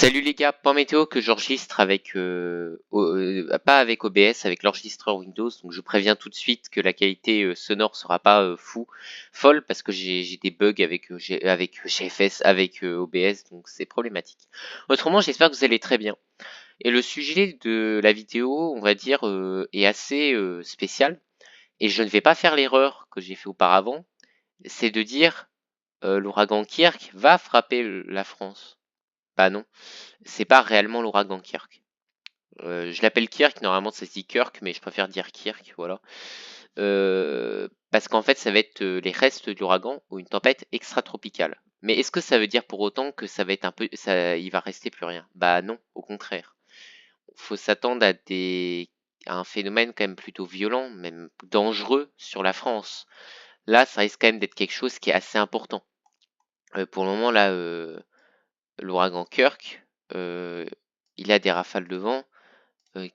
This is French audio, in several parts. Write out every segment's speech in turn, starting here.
Salut les gars, point météo que j'enregistre avec pas avec OBS, avec l'enregistreur Windows. Donc je préviens tout de suite que la qualité sonore sera pas folle parce que j'ai des bugs avec avec GFS, avec OBS, donc c'est problématique. Autrement, j'espère que vous allez très bien. Et le sujet de la vidéo, on va dire, est assez spécial. Et je ne vais pas faire l'erreur que j'ai fait auparavant, c'est de dire l'ouragan Kirk va frapper la France. Bah non, c'est pas réellement l'ouragan Kirk. Je l'appelle Kirk, normalement ça se dit Kirk, mais je préfère dire Kirk, voilà. Parce qu'en fait, ça va être les restes de l'ouragan ou une tempête extra-tropicale. Mais est-ce que ça veut dire pour autant que ça va être un peu, il va rester plus rien? Bah non, au contraire. Faut s'attendre à un phénomène quand même plutôt violent, même dangereux sur la France. Là, ça risque quand même d'être quelque chose qui est assez important. Pour le moment, là, l'ouragan Kirk, il a des rafales de vent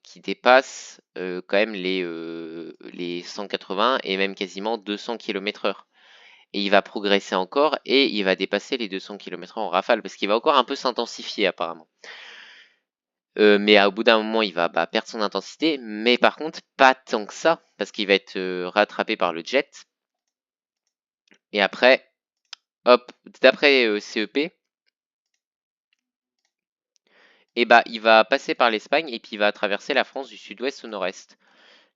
qui dépasse quand même les 180 et même quasiment 200 km/h. Et il va progresser encore et il va dépasser les 200 km/h en rafale parce qu'il va encore un peu s'intensifier apparemment. Mais au bout d'un moment, il va perdre son intensité, mais par contre, pas tant que ça parce qu'il va être rattrapé par le jet. Et après, hop, d'après CEP, et il va passer par l'Espagne et puis il va traverser la France du sud-ouest au nord-est.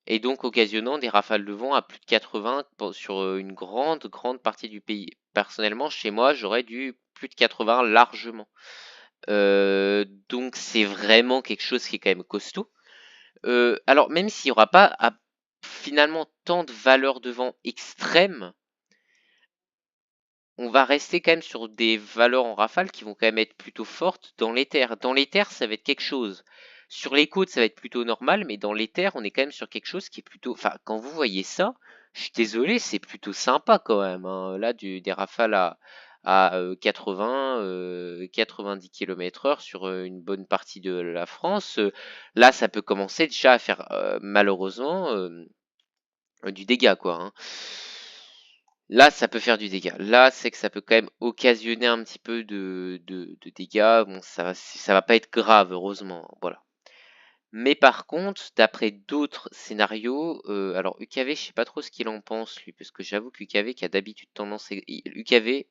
Et donc occasionnant des rafales de vent à plus de 80 sur une grande partie du pays. Personnellement, chez moi, j'aurais du plus de 80 largement. Donc c'est vraiment quelque chose qui est quand même costaud. Alors même s'il n'y aura pas finalement tant de valeurs de vent extrêmes, on va rester quand même sur des valeurs en rafale qui vont quand même être plutôt fortes dans les terres. Dans les terres, ça va être quelque chose. Sur les côtes, ça va être plutôt normal, mais dans les terres, on est quand même sur quelque chose qui est plutôt. Enfin, quand vous voyez ça, je suis désolé, c'est plutôt sympa quand même, hein. Là, des rafales à 80, 90 km/h sur une bonne partie de la France. Là, ça peut commencer déjà à faire malheureusement du dégât, quoi, hein. Là, ça peut faire du dégât. Là, c'est que ça peut quand même occasionner un petit peu de dégâts. Bon, ça va pas être grave, heureusement. Voilà. Mais par contre, d'après d'autres scénarios, alors UKV, je sais pas trop ce qu'il en pense, lui, parce que j'avoue qu'UKV, qui a d'habitude tendance. UKV.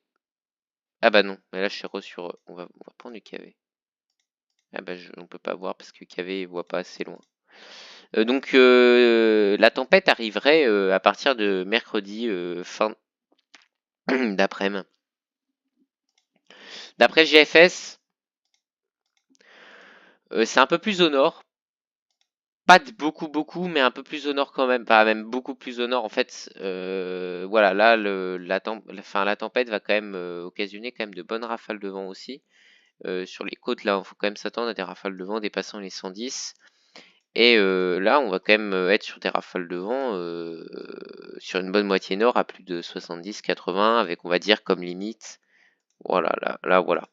Ah bah non, mais là, je suis sur. On va prendre UKV. Ah bah, on peut pas voir parce que UKV, il voit pas assez loin. Donc, la tempête arriverait à partir de mercredi, fin d'après-midi. D'après GFS, c'est un peu plus au nord. Pas de beaucoup, mais un peu plus au nord quand même. Pas même beaucoup plus au nord. En fait, voilà, là, la tempête va quand même occasionner quand même de bonnes rafales de vent aussi. Sur les côtes, là, il faut quand même s'attendre à des rafales de vent dépassant les 110. Et là, on va quand même être sur des rafales de vent sur une bonne moitié nord à plus de 70-80, avec, on va dire, comme limite. Voilà, là, voilà.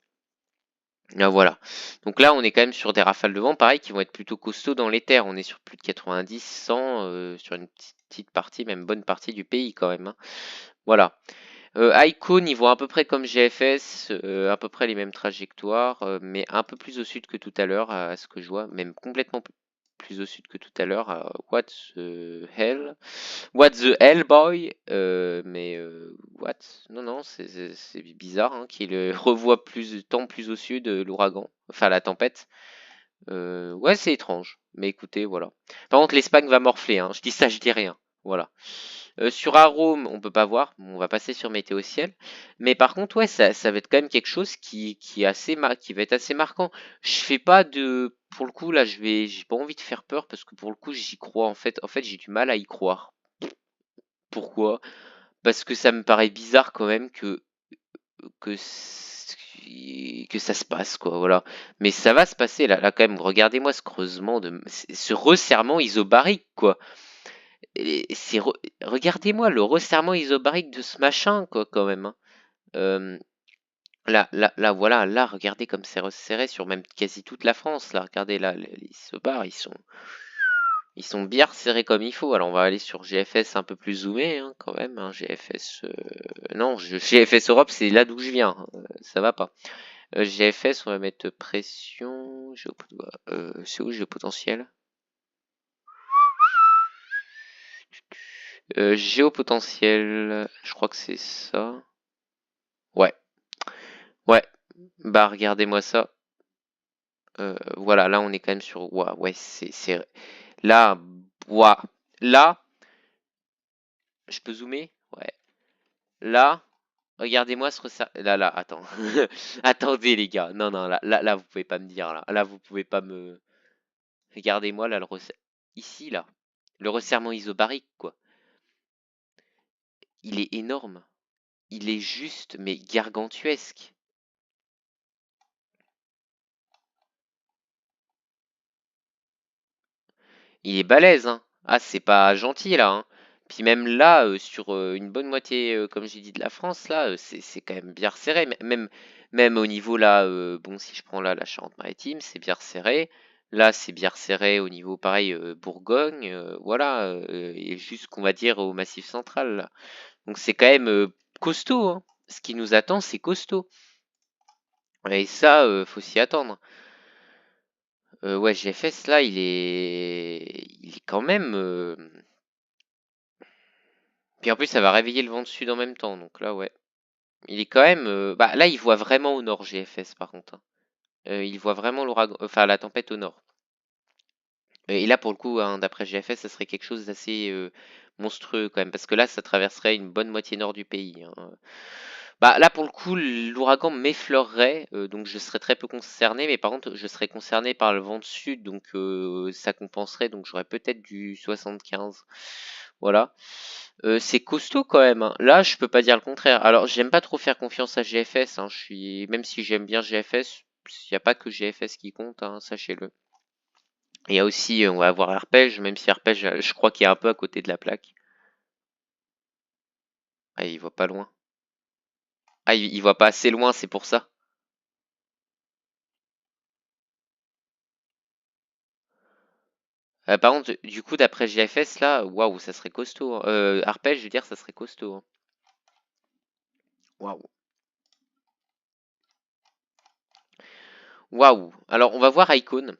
Là, voilà. Donc là, on est quand même sur des rafales de vent, pareil, qui vont être plutôt costauds dans les terres. On est sur plus de 90, 100, sur une petite partie, même bonne partie du pays quand même, hein. Voilà. Icon, ils vont à peu près comme GFS, à peu près les mêmes trajectoires, mais un peu plus au sud que tout à l'heure, à ce que je vois, même complètement plus au sud que tout à l'heure. What the hell? What the hell, boy? Mais what? Non, non, c'est bizarre hein, qu'il revoie tant plus au sud l'ouragan, enfin la tempête. Ouais, c'est étrange. Mais écoutez, voilà. Par contre, l'Espagne va morfler. Hein. Je dis ça, je dis rien. Voilà. Sur Arome, on peut pas voir. On va passer sur Météo Ciel. Mais par contre, ouais, ça va être quand même quelque chose qui est qui va être assez marquant. Je fais pas de, pour le coup, là, j'ai pas envie de faire peur parce que pour le coup, j'y crois en fait. En fait, j'ai du mal à y croire. Pourquoi? Parce que ça me paraît bizarre quand même que que ça se passe quoi, voilà. Mais ça va se passer là quand même. Regardez-moi ce creusement ce resserrement isobarique quoi. Et regardez-moi le resserrement isobarique de ce machin quoi quand même, hein. Euh, là, voilà, là, regardez comme c'est resserré sur même quasi toute la France. Là, regardez là, les isobars, ils sont bien resserrés comme il faut. Alors on va aller sur GFS un peu plus zoomé hein, quand même, hein, GFS non, GFS Europe c'est là d'où je viens, ça va pas. GFS, on va mettre pression. C'est où géopotentiel? Géopotentiel, je crois que c'est ça. Ouais, ouais. Bah regardez-moi ça. Voilà, là on est quand même sur. Ouah, ouais, là, ouah. Là, je peux zoomer? Ouais. Là, regardez-moi ce resserre. Là, attends. Attendez les gars. Non, non, là, vous pouvez pas me dire là. Là, vous pouvez pas me. Regardez-moi là le resserrement. Ici là, le resserrement isobarique quoi. Il est énorme. Il est juste mais gargantuesque. Il est balèze, hein. Ah, c'est pas gentil là, hein. Puis même là, sur une bonne moitié, comme j'ai dit, de la France, là, c'est quand même bien resserré. Même au niveau là, bon, si je prends là la Charente-Maritime, c'est bien resserré. Là, c'est bien resserré au niveau pareil, Bourgogne, voilà, et jusqu'on va dire au Massif central, là. Donc c'est quand même costaud, hein. Ce qui nous attend, c'est costaud. Et ça, faut s'y attendre. Ouais, GFS là, il est quand même. Puis en plus, ça va réveiller le vent de sud en même temps. Donc là, ouais. Il est quand même. Bah, là, il voit vraiment au nord, GFS, par contre, hein. Il voit vraiment l'ouragan. Enfin, la tempête au nord. Et là, pour le coup, hein, d'après GFS, ça serait quelque chose d'assez monstrueux quand même. Parce que là, ça traverserait une bonne moitié nord du pays, hein. Bah, là, pour le coup, l'ouragan m'effleurerait. Donc, je serais très peu concerné. Mais par contre, je serais concerné par le vent de sud. Donc, ça compenserait. Donc, j'aurais peut-être du 75. Voilà. C'est costaud quand même, hein. Là, je peux pas dire le contraire. Alors, j'aime pas trop faire confiance à GFS, hein. Même si j'aime bien GFS, il n'y a pas que GFS qui compte, hein, sachez-le. Il y a aussi, on va avoir Arpège, même si Arpège, je crois qu'il est un peu à côté de la plaque. Ah, il voit pas loin. Ah, il voit pas assez loin, c'est pour ça. Par contre, du coup, d'après GFS, là, waouh, ça serait costaud, hein. Arpège, je veux dire, ça serait costaud, hein. Waouh. Waouh. Alors, on va voir Icon.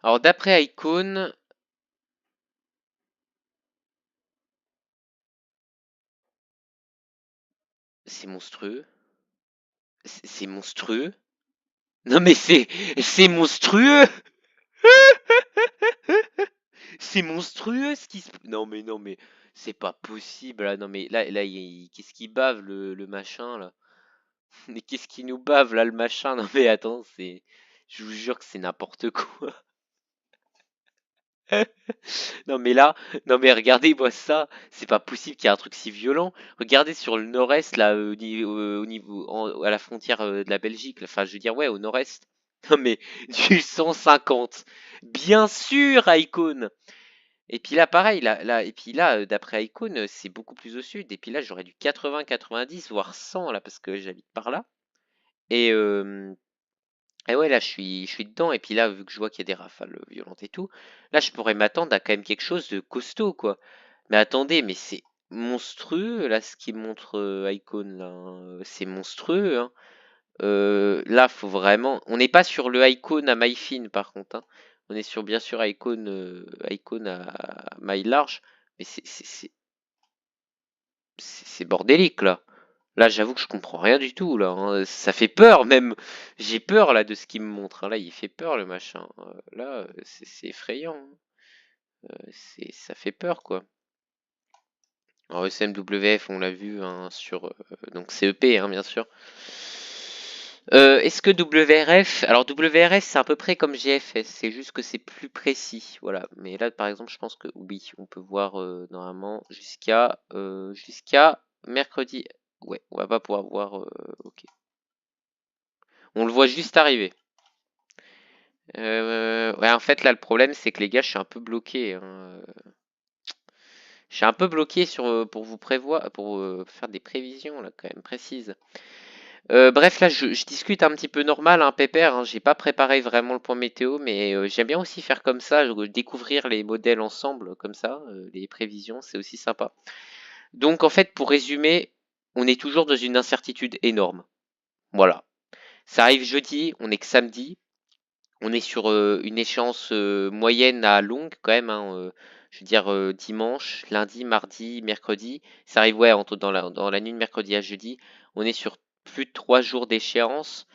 Alors, d'après Icon, c'est monstrueux. C'est monstrueux. Non mais c'est monstrueux. C'est monstrueux ce qui se. Non mais c'est pas possible là. Non mais là qu'est-ce qui bave le machin là? Mais qu'est-ce qui nous bave là le machin? Non mais attends, je vous jure que c'est n'importe quoi. Non mais là, non mais regardez-moi ça, c'est pas possible qu'il y ait un truc si violent. Regardez sur le nord-est là, à la frontière de la Belgique, là. Enfin je veux dire ouais au nord-est. Non mais du 150, bien sûr Icon. Et puis là pareil, et puis là d'après Icon c'est beaucoup plus au sud. Et puis là j'aurais du 80, 90 voire 100 là parce que j'habite par là. Et ouais, là, je suis dedans. Et puis là, vu que je vois qu'il y a des rafales violentes et tout, là, je pourrais m'attendre à quand même quelque chose de costaud, quoi. Mais attendez, mais c'est monstrueux, là, ce qui montre Icon, là, hein. C'est monstrueux, hein. Là, faut vraiment. On n'est pas sur le Icon à maille fine, par contre, hein. On est sur, bien sûr, Icon à maille large. Mais c'est bordélique, là. Là, j'avoue que je comprends rien du tout, là, hein. Ça fait peur, même. J'ai peur, là, de ce qu'il me montre, hein. Là, il fait peur, le machin. Là, c'est effrayant, hein. Ça fait peur, quoi. Alors, SMWF, on l'a vu, hein, donc CEP, hein, bien sûr. Est-ce que WRF... Alors, WRF, c'est à peu près comme GFS. C'est juste que c'est plus précis, voilà. Mais là, par exemple, je pense que oui, on peut voir, normalement, jusqu'à mercredi. Ouais, on va pas pouvoir voir... ok. On le voit juste arriver. Ouais, en fait, là, le problème, c'est que les gars, je suis un peu bloqué, hein. Je suis un peu bloqué pour vous prévoir, pour faire des prévisions, là, quand même précises. Bref, là, je discute un petit peu normal, hein, pépère, hein. J'ai pas préparé vraiment le point météo, mais j'aime bien aussi faire comme ça, découvrir les modèles ensemble, comme ça, les prévisions, c'est aussi sympa. Donc en fait, pour résumer, on est toujours dans une incertitude énorme. Voilà. Ça arrive jeudi, on est que samedi. On est sur une échéance moyenne à longue quand même, hein, je veux dire dimanche, lundi, mardi, mercredi. Ça arrive ouais dans la nuit de mercredi à jeudi. On est sur plus de 3 jours d'échéance.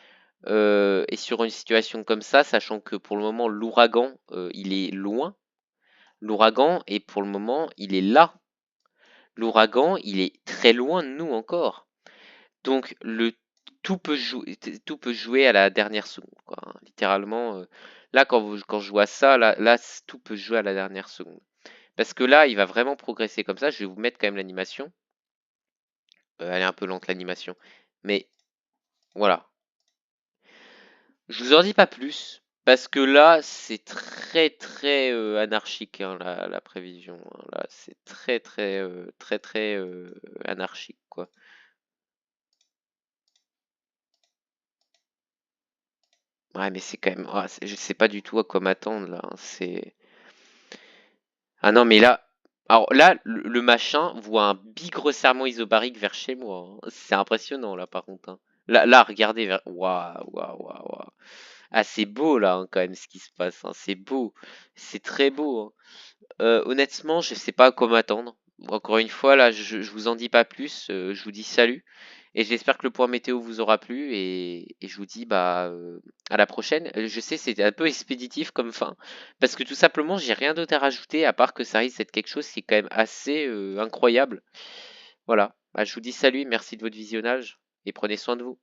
Et sur une situation comme ça, sachant que pour le moment l'ouragan il est loin. L'ouragan et pour le moment il est là. L'ouragan il est très loin de nous encore. Donc tout peut jouer à la dernière seconde, quoi, hein. Littéralement, là quand je vois ça, tout peut jouer à la dernière seconde. Parce que là, il va vraiment progresser comme ça. Je vais vous mettre quand même l'animation. Elle est un peu lente l'animation, mais voilà. Je vous en dis pas plus parce que là, c'est très très anarchique, hein, la prévision, hein. Là, c'est très très très très anarchique, quoi. Ouais, mais c'est quand même, je sais pas du tout à quoi m'attendre là, hein. C'est Ah non, mais là, alors là, le machin voit un big resserrement isobarique vers chez moi, hein. C'est impressionnant là, par contre, hein. Là, regardez vers. Waouh, waouh, waouh, waouh. Ah, c'est beau là, hein, quand même, ce qui se passe, hein. C'est beau, c'est très beau, hein. Honnêtement, je sais pas à quoi m'attendre. Encore une fois, là, je vous en dis pas plus. Je vous dis salut. Et j'espère que le point météo vous aura plu. Et je vous dis bah à la prochaine. Je sais, c'était un peu expéditif comme fin. Parce que tout simplement, j'ai rien d'autre à rajouter à part que ça risque d'être quelque chose qui est quand même assez incroyable. Voilà. Bah, je vous dis salut, merci de votre visionnage. Et prenez soin de vous.